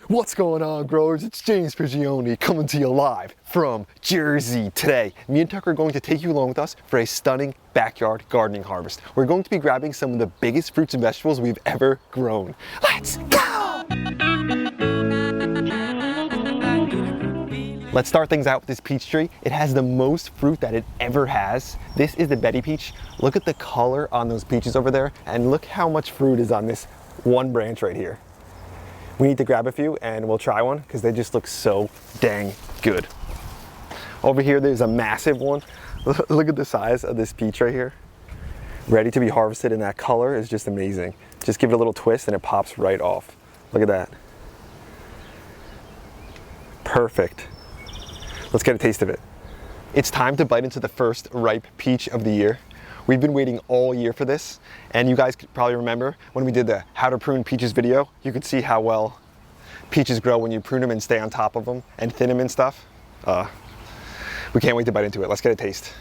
What's going on, growers? It's James Prigioni coming to you live from Jersey. Today, me and Tucker are going to take you along with us for a stunning backyard gardening harvest. We're going to be grabbing some of the biggest fruits and vegetables we've ever grown. Let's go! Let's start things out with this peach tree. It has the most fruit that it ever has. This is the Betty peach. Look at the color on those peaches over there, and look how much fruit is on this one branch right here. We need to grab a few and we'll try one because they just look so dang good. Over here, there's a massive one. Look at the size of this peach right here. Ready to be harvested, and that color is just amazing. Just give it a little twist and it pops right off. Look at that. Perfect. Let's get a taste of it. It's time to bite into the first ripe peach of the year. We've been waiting all year for this, and you guys could probably remember when we did the how to prune peaches video. You could see how well peaches grow when you prune them and stay on top of them and thin them and stuff. We can't wait to bite into it. Let's get a taste.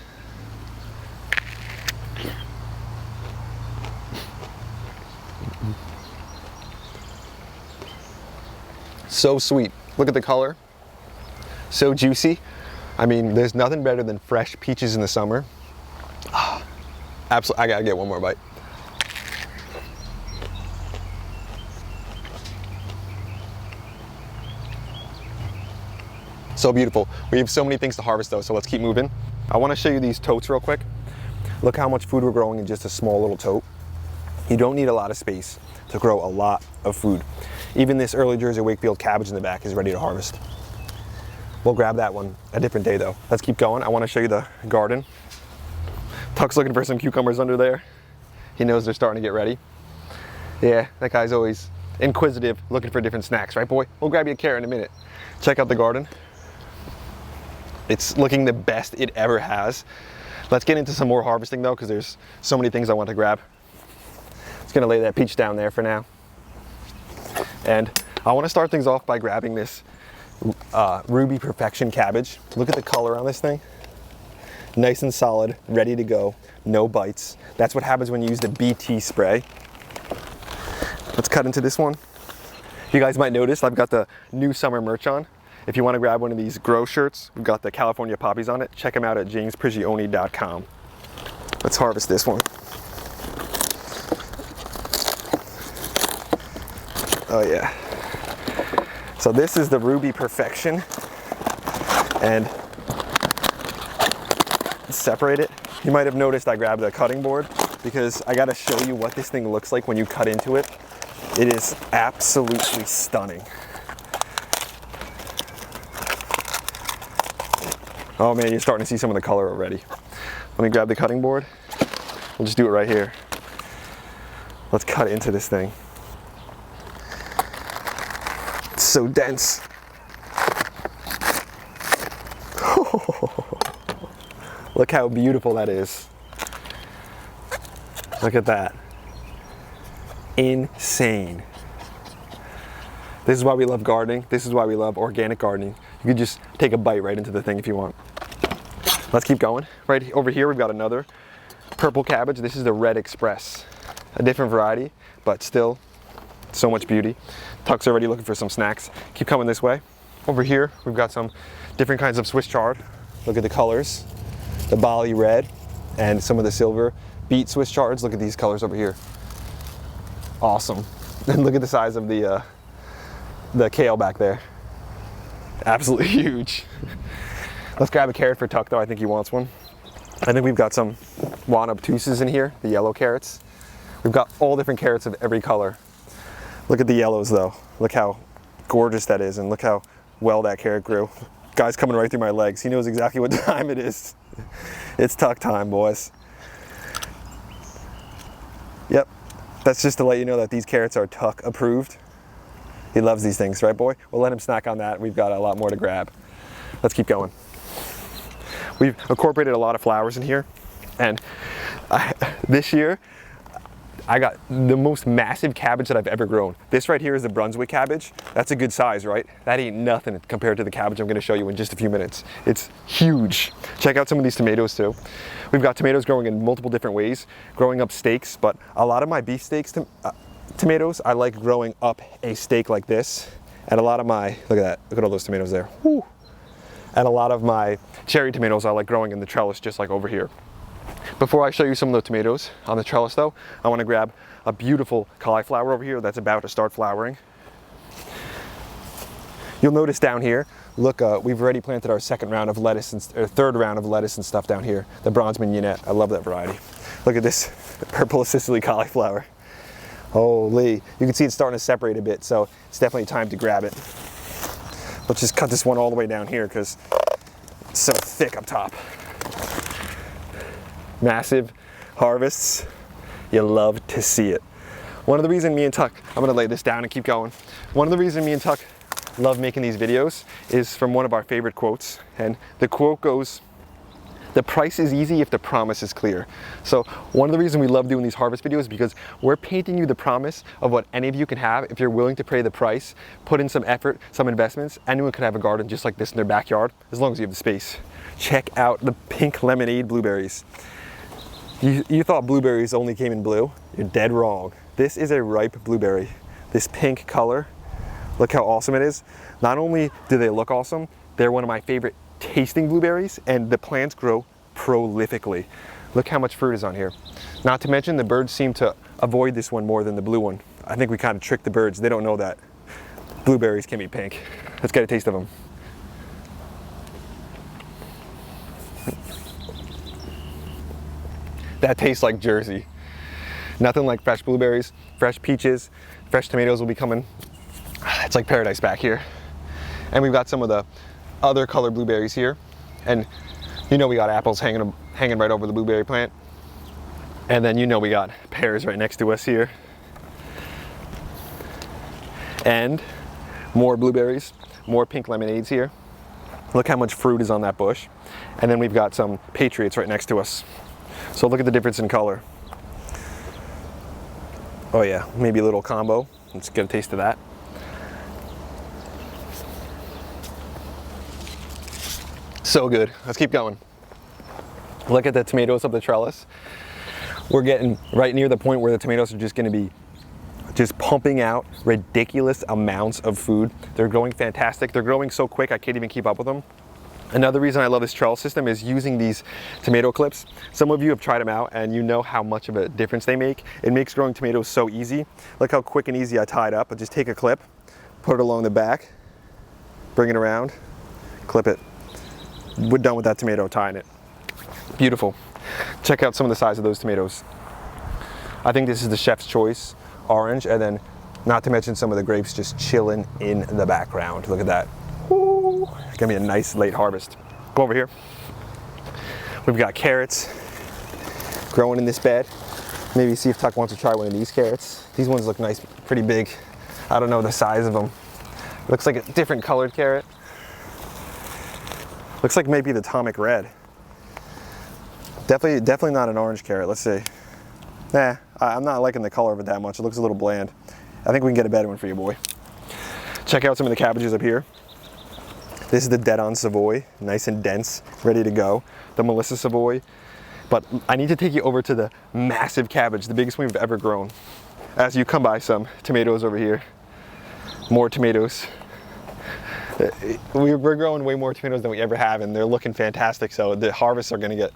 So sweet. Look at the color. So juicy. I mean, there's nothing better than fresh peaches in the summer. Absolutely, I gotta get one more bite. So beautiful. We have so many things to harvest though, so let's keep moving. I wanna show you these totes real quick. Look how much food we're growing in just a small little tote. You don't need a lot of space to grow a lot of food. Even this early Jersey Wakefield cabbage in the back is ready to harvest. We'll grab that one a different day though. Let's keep going. I wanna show you the garden. Tuck's looking for some cucumbers under there. He knows they're starting to get ready. Yeah, that guy's always inquisitive, looking for different snacks, right boy? We'll grab you a carrot in a minute. Check out the garden. It's looking the best it ever has. Let's get into some more harvesting though, because there's so many things I want to grab. Just gonna lay that peach down there for now. And I want to start things off by grabbing this Ruby Perfection cabbage. Look at the color on this thing. Nice and solid, ready to go, no bites. That's what happens when you use the BT spray. Let's cut into this one. You guys might notice I've got the new summer merch on. If you want to grab one of these grow shirts, we've got the California poppies on it. Check them out at jamesprigioni.com. Let's harvest this one. Oh yeah. So this is the Ruby Perfection, and separate it. You might have noticed I grabbed a cutting board because I got to show you what this thing looks like when you cut into it. It is absolutely stunning. Oh man, you're starting to see some of the color already. Let me grab the cutting board. We'll just do it right here. Let's cut into this thing. It's so dense. Look how beautiful that is. Look at that. Insane. This is why we love gardening. This is why we love organic gardening. You can just take a bite right into the thing if you want. Let's keep going. Right over here, we've got another purple cabbage. This is the Red Express. A different variety, but still so much beauty. Tuck's already looking for some snacks. Keep coming this way. Over here, we've got some different kinds of Swiss chard. Look at the colors. The Bali red and some of the silver beet Swiss chards. Look at these colors over here. Awesome. And look at the size of the kale back there. Absolutely huge. Let's grab a carrot for Tuck though. I think he wants one. I think we've got some Juan obtuses in here, the yellow carrots. We've got all different carrots of every color. Look at the yellows though. Look how gorgeous that is, and look how well that carrot grew. Guy's coming right through my legs. He knows exactly what time it is. It's Tuck time, boys. Yep, that's just to let you know that these carrots are Tuck approved. He loves these things, right boy? We'll let him snack on that. We've got a lot more to grab. Let's keep going. We've incorporated a lot of flowers in here, and this year, I got the most massive cabbage that I've ever grown. This right here is the Brunswick cabbage. That's a good size, right? That ain't nothing compared to the cabbage I'm gonna show you in just a few minutes. It's huge. Check out some of these tomatoes too. We've got tomatoes growing in multiple different ways, growing up stakes, but a lot of my beef steaks tomatoes, I like growing up a stake like this And a lot of my, look at all those tomatoes there. Woo. And a lot of my cherry tomatoes I like growing in the trellis, just like over here. Before I show you some of the tomatoes on the trellis though, I want to grab a beautiful cauliflower over here that's about to start flowering. You'll notice down here, look, we've already planted our second round of lettuce, or third round of lettuce and stuff down here, the bronze mignonette. I love that variety. Look at this purple Sicily cauliflower. Holy, you can see it's starting to separate a bit, so it's definitely time to grab it. Let's just cut this one all the way down here because it's so thick up top. Massive harvests, you love to see it. One of the reasons me and Tuck, I'm gonna lay this down and keep going. One of the reasons me and Tuck love making these videos is from one of our favorite quotes, and the quote goes, "The price is easy if the promise is clear." So one of the reasons we love doing these harvest videos is because we're painting you the promise of what any of you can have if you're willing to pay the price, put in some effort, some investments. Anyone could have a garden just like this in their backyard, as long as you have the space. Check out the pink lemonade blueberries. You thought blueberries only came in blue? You're dead wrong. This is a ripe blueberry. This pink color, look how awesome it is. Not only do they look awesome, they're one of my favorite tasting blueberries, and the plants grow prolifically. Look how much fruit is on here. Not to mention the birds seem to avoid this one more than the blue one. I think we kind of tricked the birds. They don't know that blueberries can be pink. Let's get a taste of them. That tastes like Jersey. Nothing like fresh blueberries, fresh peaches, fresh tomatoes will be coming. It's like paradise back here. And we've got some of the other color blueberries here. And you know we got apples hanging right over the blueberry plant. And then you know we got pears right next to us here. And more blueberries, more pink lemonades here. Look how much fruit is on that bush. And then we've got some Patriots right next to us. So look at the difference in color. Oh yeah, maybe a little combo. Let's get a taste of that. So good. Let's keep going. Look at the tomatoes of the trellis. We're getting right near the point where the tomatoes are just going to be just pumping out ridiculous amounts of food. They're growing fantastic. They're growing so quick I can't even keep up with them. Another reason I love this trellis system is using these tomato clips. Some of you have tried them out and you know how much of a difference they make. It makes growing tomatoes so easy. Look how quick and easy I tie it up. I just take a clip, put it along the back, bring it around, clip it. We're done with that tomato, tying it. Beautiful. Check out some of the size of those tomatoes. I think this is the chef's choice orange, and then not to mention some of the grapes just chilling in the background. Look at that. Woo. It's gonna be a nice late harvest. Go over here. We've got carrots growing in this bed. Maybe see if Tuck wants to try one of these carrots. These ones look nice, pretty big. I don't know the size of them. Looks like a different colored carrot. Looks like maybe the atomic red. Definitely not an orange carrot. Let's see. Nah, I'm not liking the color of it that much. It looks a little bland. I think we can get a better one for you, boy. Check out some of the cabbages up here. This is the dead-on Savoy, nice and dense, ready to go. The Melissa Savoy. But I need to take you over to the massive cabbage, the biggest one we've ever grown. As you come by some tomatoes over here. More tomatoes. We're growing way more tomatoes than we ever have, and they're looking fantastic, so the harvests are gonna get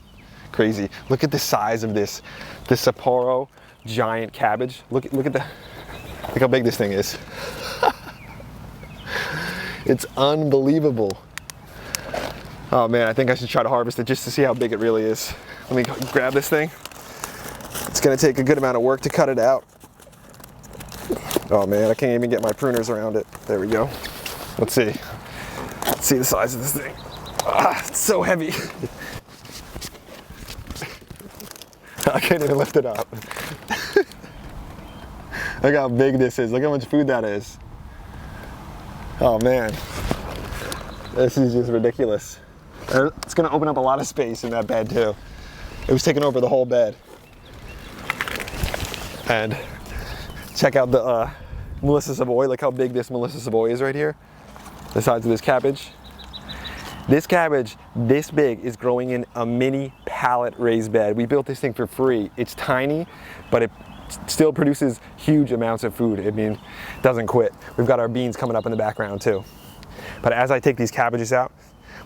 crazy. Look at the size of this Sapporo giant cabbage. Look how big this thing is. It's unbelievable. Oh man, I think I should try to harvest it just to see how big it really is. Let me go grab this thing. It's gonna take a good amount of work to cut it out. Oh man, I can't even get my pruners around it. There we go. Let's see. Let's see the size of this thing. Ah, it's so heavy. I can't even lift it up. Look how big this is. Look how much food that is. Oh man, this is just ridiculous. It's gonna open up a lot of space in that bed too. It was taking over the whole bed. And check out the Melissa Savoy. Look how big this Melissa Savoy is right here. The size of this cabbage. This cabbage, this big, is growing in a mini pallet raised bed. We built this thing for free. It's tiny, but still produces huge amounts of food. I mean, it doesn't quit. We've got our beans coming up in the background too. But as I take these cabbages out,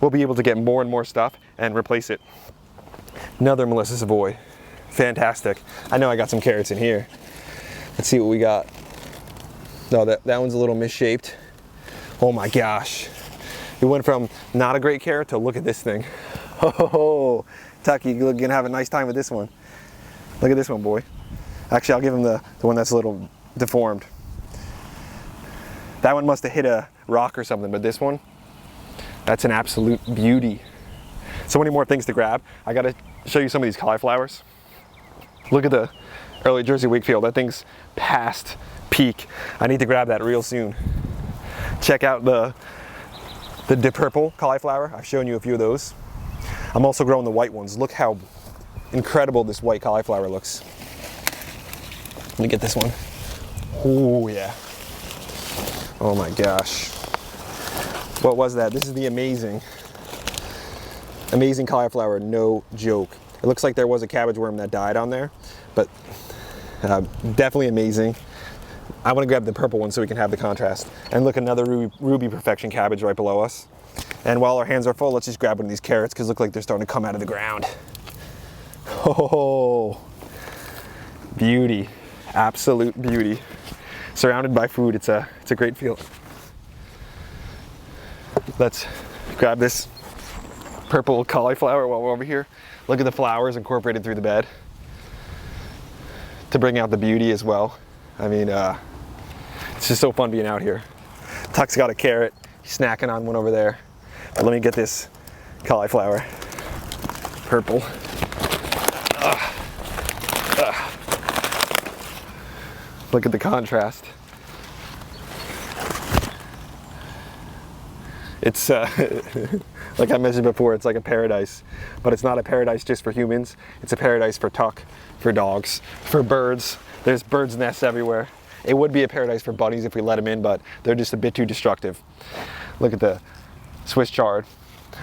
we'll be able to get more and more stuff and replace it. Another Melissa Savoy. Fantastic. I know I got some carrots in here. Let's see what we got. No, that one's a little misshaped. Oh my gosh. It went from not a great carrot to look at this thing. Oh, Tucky, you're gonna have a nice time with this one. Look at this one, boy. Actually, I'll give him the one that's a little deformed. That one must have hit a rock or something, but this one, that's an absolute beauty. So many more things to grab. I gotta show you some of these cauliflowers. Look at the early Jersey Wakefield. That thing's past peak. I need to grab that real soon. Check out the purple cauliflower. I've shown you a few of those. I'm also growing the white ones. Look how incredible this white cauliflower looks. Let me get this one. Oh yeah. Oh my gosh. What was that? This is the amazing cauliflower, no joke. It looks like there was a cabbage worm that died on there, but definitely amazing. I want to grab the purple one so we can have the contrast. And look, another Ruby Perfection cabbage right below us. And while our hands are full, let's just grab one of these carrots because look like they're starting to come out of the ground. Oh, beauty, absolute beauty. Surrounded by food, it's a great feeling. Let's grab this purple cauliflower while we're over here. Look at the flowers incorporated through the bed to bring out the beauty as well. I mean, it's just so fun being out here. Tuck's got a carrot, he's snacking on one over there. But let me get this cauliflower, purple. Look at the contrast. It's like I mentioned before, it's like a paradise, but it's not a paradise just for humans. It's a paradise for Tuck, for dogs, for birds. There's birds' nests everywhere. It would be a paradise for bunnies if we let them in, but they're just a bit too destructive. Look at the Swiss chard.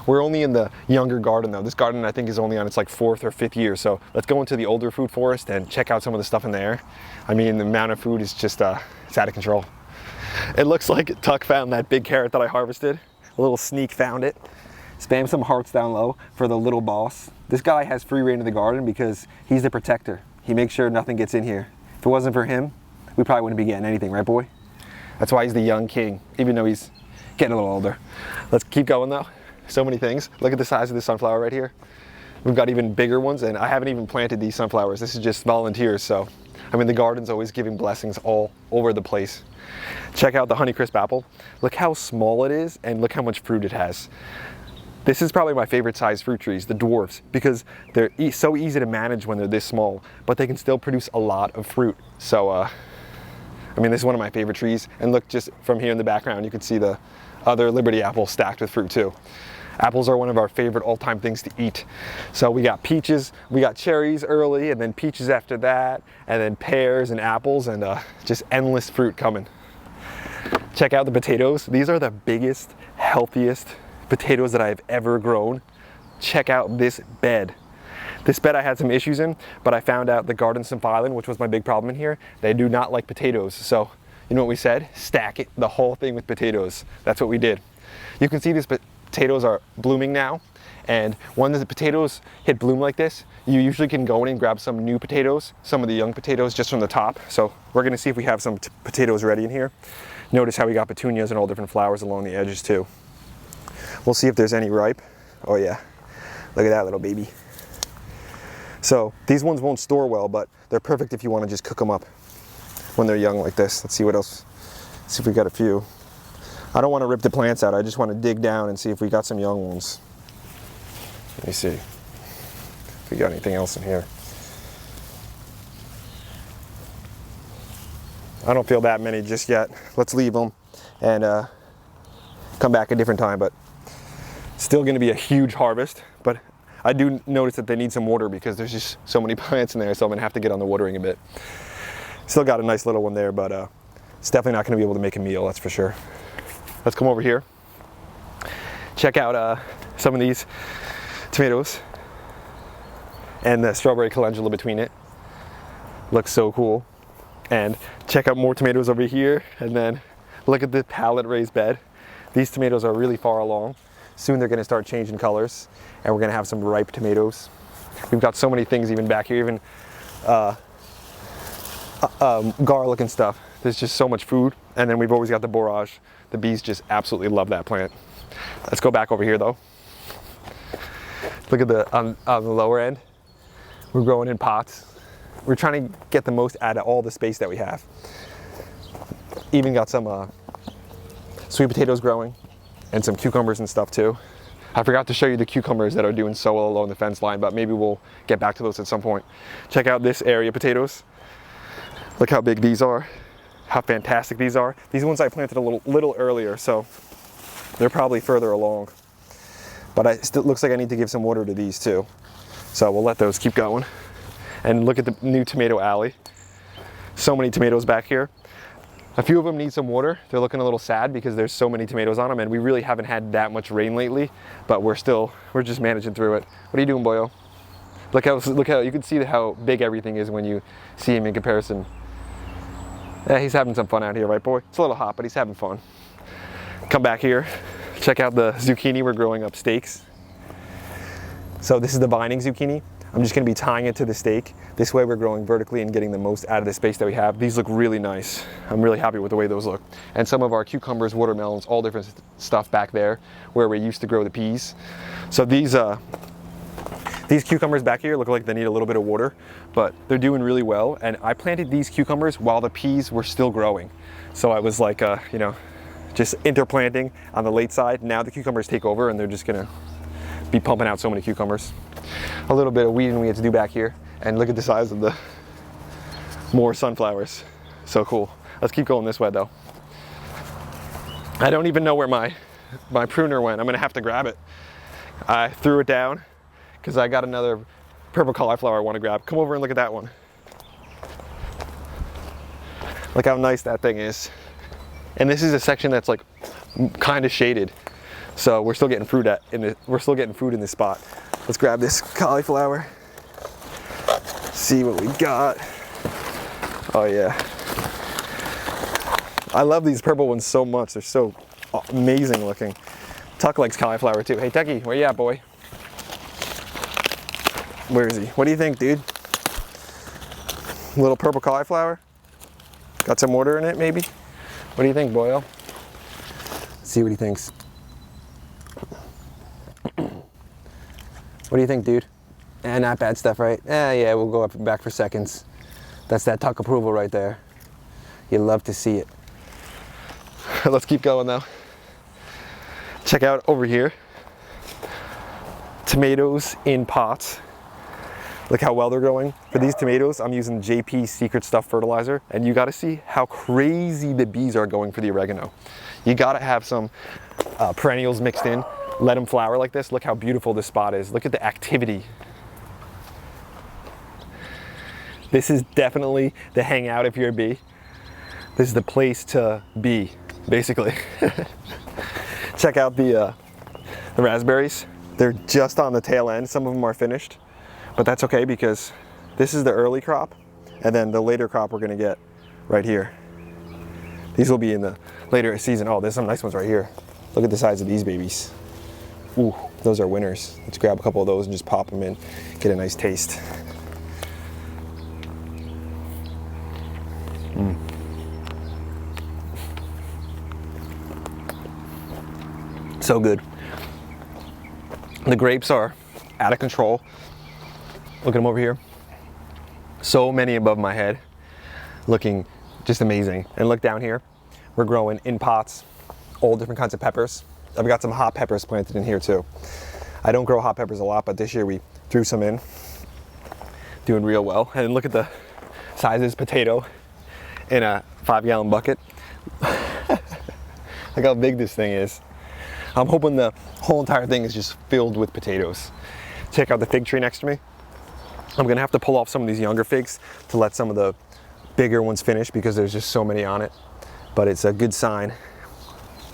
We're only in the younger garden though. This garden I think is only on its like 4th or 5th year. So let's go into the older food forest and check out some of the stuff in there. I mean, the amount of food is just, it's out of control. It looks like Tuck found that big carrot that I harvested. A little sneak found it. Spam some hearts down low for the little boss. This guy has free reign of the garden because he's the protector. He makes sure nothing gets in here. If it wasn't for him, we probably wouldn't be getting anything, right boy? That's why he's the young king, even though he's getting a little older. Let's keep going though. So many things. Look at the size of this sunflower right here. We've got even bigger ones, and I haven't even planted these sunflowers. This is just volunteers, so I mean the garden's always giving blessings all over the place. Check out the Honeycrisp apple. Look how small it is and look how much fruit it has. This is probably my favorite size fruit trees, the dwarfs, because they're so easy to manage when they're this small, but they can still produce a lot of fruit. So I mean, this is one of my favorite trees, and look, just from here in the background you can see the other Liberty apples stacked with fruit too. Apples are one of our favorite all-time things to eat. So we got peaches, we got cherries early, and then peaches after that, and then pears and apples, and just endless fruit coming. Check out the potatoes. These are the biggest, healthiest potatoes that I've ever grown. Check out this bed. This bed I had some issues in, but I found out the garden symphyllin, which was my big problem in here, they do not like potatoes. So you know what we said? Stack it, the whole thing with potatoes. That's what we did. You can see these potatoes are blooming now, and when the potatoes hit bloom like this, you usually can go in and grab some new potatoes, some of the young potatoes just from the top. So we're gonna see if we have some potatoes ready in here. Notice how we got petunias and all different flowers along the edges too. We'll see if there's any ripe. Oh yeah, look at that little baby. So these ones won't store well, but they're perfect if you want to just cook them up when they're young like this. Let's see what else. Let's see if we got a few. I don't want to rip the plants out. I just want to dig down and see if we got some young ones. Let me see if we got anything else in here. I don't feel that many just yet. Let's leave them and come back a different time, but still going to be a huge harvest. But I do notice that they need some water because there's just so many plants in there, so I'm going to have to get on the watering a bit. Still got a nice little one there, but it's definitely not going to be able to make a meal, that's for sure. Let's come over here. Check out some of these tomatoes and the strawberry calendula between it. Looks so cool. And check out more tomatoes over here, and then look at the pallet raised bed. These tomatoes are really far along. Soon they're gonna start changing colors, and we're gonna have some ripe tomatoes. We've got so many things even back here, even garlic and stuff. There's just so much food. And then we've always got the borage. The bees just absolutely love that plant. Let's go back over here though. Look at the, on the lower end, we're growing in pots. We're trying to get the most out of all the space that we have. Even got some sweet potatoes growing and some cucumbers and stuff too. I forgot to show you the cucumbers that are doing so well along the fence line, but maybe we'll get back to those at some point. Check out this area of potatoes. Look how big these are, how fantastic these are. These ones I planted a little earlier, so they're probably further along. But it still looks like I need to give some water to these too. So we'll let those keep going. And look at the new tomato alley. So many tomatoes back here. A few of them need some water. They're looking a little sad because there's so many tomatoes on them, and we really haven't had that much rain lately, but we're just managing through it. What are you doing, boyo? Look how you can see how big everything is when you see him in comparison. Yeah, he's having some fun out here, right, boy? It's a little hot, but he's having fun. Come back here, check out the zucchini. We're growing up stakes. So this is the vining zucchini. I'm just gonna be tying it to the stake. This way we're growing vertically and getting the most out of the space that we have. These look really nice. I'm really happy with the way those look. And some of our cucumbers, watermelons, all different stuff back there where we used to grow the peas. So these cucumbers back here look like they need a little bit of water, but they're doing really well. And I planted these cucumbers while the peas were still growing. So I was like, you know, just interplanting on the late side. Now the cucumbers take over and they're just gonna be pumping out so many cucumbers. A little bit of weeding we had to do back here, and look at the size of the more sunflowers. So cool. Let's keep going this way though. I don't even know where my pruner went. I'm gonna have to grab it. I threw it down because I got another purple cauliflower I want to grab. Come over and look at that one. Look how nice that thing is. And this is a section that's like kind of shaded. So we're still getting fruit in this spot. Let's grab this cauliflower. See what we got. Oh yeah. I love these purple ones so much. They're so amazing looking. Tuck likes cauliflower too. Hey Tucky, where you at, boy? Where is he? What do you think, dude? Little purple cauliflower? Got some water in it, maybe? What do you think, boyo? Let's see what he thinks. What do you think, dude? Not bad stuff, right? Yeah, we'll go up and back for seconds. That's that tuck approval right there. You love to see it. Let's keep going though. Check out over here. Tomatoes in pots. Look how well they're growing. For these tomatoes, I'm using JP Secret Stuff fertilizer, and you gotta see how crazy the bees are going for the oregano. You gotta have some perennials mixed in. Let them flower like this. Look how beautiful this spot is. Look at the activity. This is definitely the hangout if you're a bee. This is the place to be, basically. Check out the raspberries. They're just on the tail end. Some of them are finished, but that's okay because this is the early crop, and then the later crop we're gonna get right here. These will be in the later season. Oh, there's some nice ones right here. Look at the size of these babies. Ooh, those are winners. Let's grab a couple of those and just pop them in, get a nice taste. So good. The grapes are out of control. Look at them over here. So many above my head, looking just amazing. And look down here, we're growing in pots, all different kinds of peppers. I've got some hot peppers planted in here too. I don't grow hot peppers a lot, but this year we threw some in. Doing real well. And look at the size of this potato in a 5-gallon bucket. Look how big this thing is. I'm hoping the whole entire thing is just filled with potatoes. Check out the fig tree next to me. I'm gonna have to pull off some of these younger figs to let some of the bigger ones finish because there's just so many on it. But it's a good sign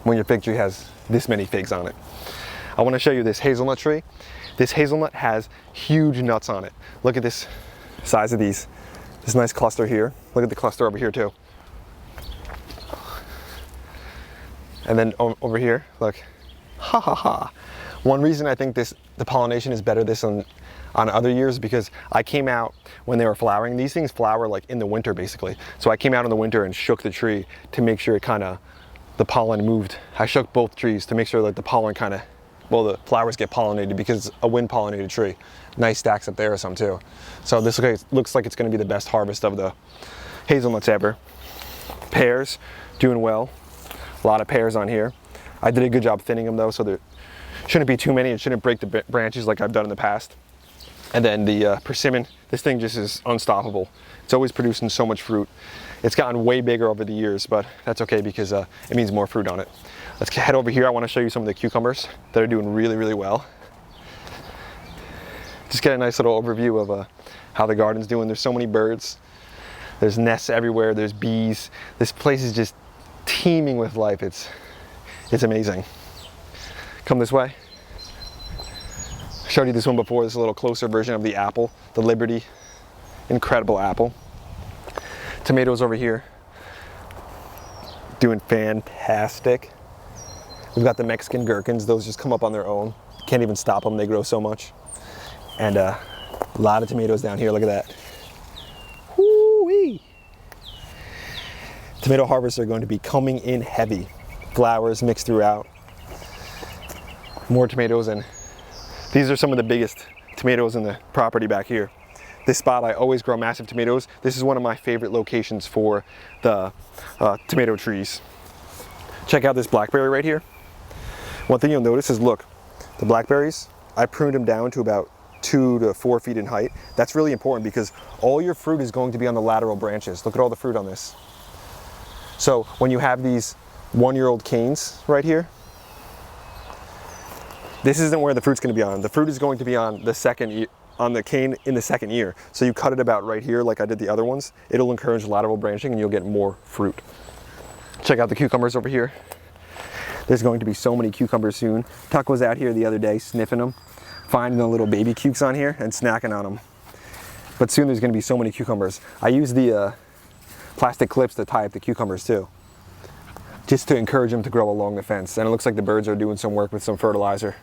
when your fig tree has this many figs on it. I want to show you this hazelnut tree. This hazelnut has huge nuts on it. Look at this size of these. This nice cluster here. Look at the cluster over here too. And then over here, look. Ha ha ha. One reason I think the pollination is better this on other years because I came out when they were flowering. These things flower like in the winter basically. So I came out in the winter and shook the tree to make sure the pollen moved. I shook both trees to make sure that the pollen the flowers get pollinated because it's a wind pollinated tree. Nice stacks up there or something too. So this looks like it's gonna be the best harvest of the hazelnuts ever. Pears, doing well. A lot of pears on here. I did a good job thinning them though, so there shouldn't be too many. It shouldn't break the branches like I've done in the past. And then the persimmon, this thing just is unstoppable. It's always producing so much fruit. It's gotten way bigger over the years, but that's okay because it means more fruit on it. Let's head over here. I want to show you some of the cucumbers that are doing really, really well. Just get a nice little overview of how the garden's doing. There's so many birds. There's nests everywhere. There's bees. This place is just teeming with life. It's amazing. Come this way. I showed you this one before. This is a little closer version of the apple, the Liberty. Incredible apple. Tomatoes over here. Doing fantastic. We've got the Mexican gherkins. Those just come up on their own. Can't even stop them. They grow so much. And a lot of tomatoes down here. Look at that. Woo-wee. Tomato harvests are going to be coming in heavy. Flowers mixed throughout. More tomatoes, and these are some of the biggest tomatoes in the property back here. This spot, I always grow massive tomatoes. This is one of my favorite locations for the tomato trees. Check out this blackberry right here. One thing you'll notice is, look, the blackberries, I pruned them down to about 2 to 4 feet in height. That's really important because all your fruit is going to be on the lateral branches. Look at all the fruit on this. So when you have these 1-year-old canes right here, this isn't where the fruit's going to be on. The fruit is going to be on the cane in the second year. So you cut it about right here like I did the other ones. It'll encourage lateral branching and you'll get more fruit. Check out the cucumbers over here. There's going to be so many cucumbers soon. Tuck was out here the other day sniffing them, finding the little baby cukes on here and snacking on them. But soon there's going to be so many cucumbers. I use the plastic clips to tie up the cucumbers too, just to encourage them to grow along the fence. And it looks like the birds are doing some work with some fertilizer.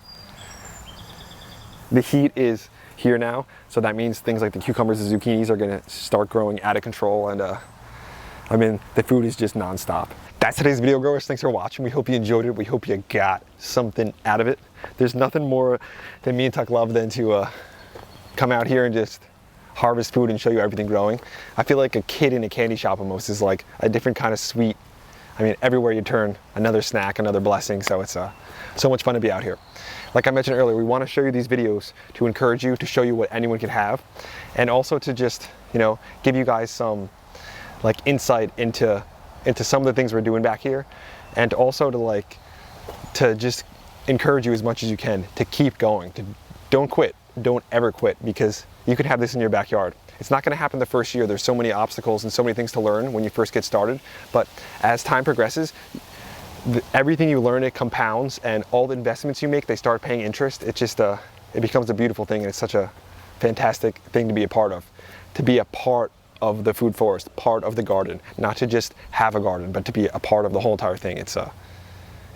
The heat is here now, so that means things like the cucumbers and zucchinis are gonna start growing out of control, and I mean, the food is just non-stop. That's today's video, growers. Thanks for watching. We hope you enjoyed it. We hope you got something out of it. There's nothing more than me and Tuck love than to come out here and just harvest food and show you everything growing. I feel like a kid in a candy shop almost. Is like a different kind of sweet. I mean, everywhere you turn, another snack, another blessing. So it's so much fun to be out here. Like I mentioned earlier, we want to show you these videos to encourage you, to show you what anyone can have, and also to just, you know, give you guys some like insight into some of the things we're doing back here, and also to just encourage you as much as you can to keep going. Don't quit. Don't ever quit, because you could have this in your backyard. It's not going to happen the first year. There's so many obstacles and so many things to learn when you first get started, but as time progresses, everything you learn, it compounds, and all the investments you make, they start paying interest. It just it becomes a beautiful thing, and it's such a fantastic thing to be a part of. To be a part of the food forest, part of the garden, not to just have a garden, but to be a part of the whole entire thing. It's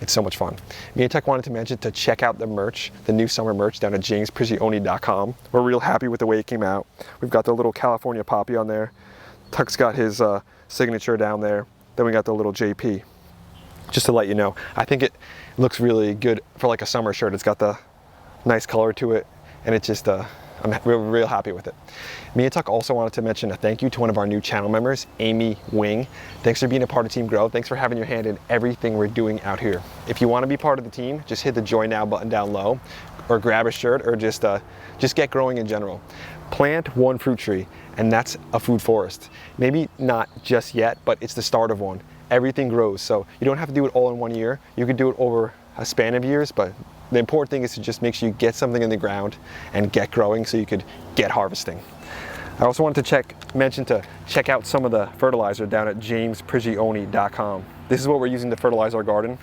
so much fun. Me and Tech wanted to mention to check out the merch, the new summer merch down at jamesprigioni.com. We're real happy with the way it came out. We've got the little California poppy on there. Tuck's got his signature down there. Then we got the little JP. Just to let you know, I think it looks really good for like a summer shirt. It's got the nice color to it, and it's just I'm real happy with it. Me and Tuck also wanted to mention a thank you to one of our new channel members, Amy Wing. Thanks for being a part of Team Grow. Thanks for having your hand in everything we're doing out here. If you want to be part of the team, just hit the Join Now button down low, or grab a shirt, or just get growing in general. Plant one fruit tree, and that's a food forest. Maybe not just yet, but it's the start of one. Everything grows, so you don't have to do it all in 1 year. You could do it over a span of years, but the important thing is to just make sure you get something in the ground and get growing so you could get harvesting. I also wanted to mention to check out some of the fertilizer down at jamesprigioni.com. This is what we're using to fertilize our garden.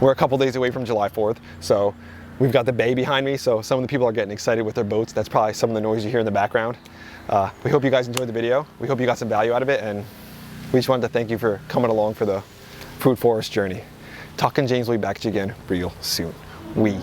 We're a couple days away from July 4th, so we've got the bay behind me, so some of the people are getting excited with their boats. That's probably some of the noise you hear in the background. We hope you guys enjoyed the video. We hope you got some value out of it, and we just wanted to thank you for coming along for the food forest journey. Tuck and James will be back at you again real soon. We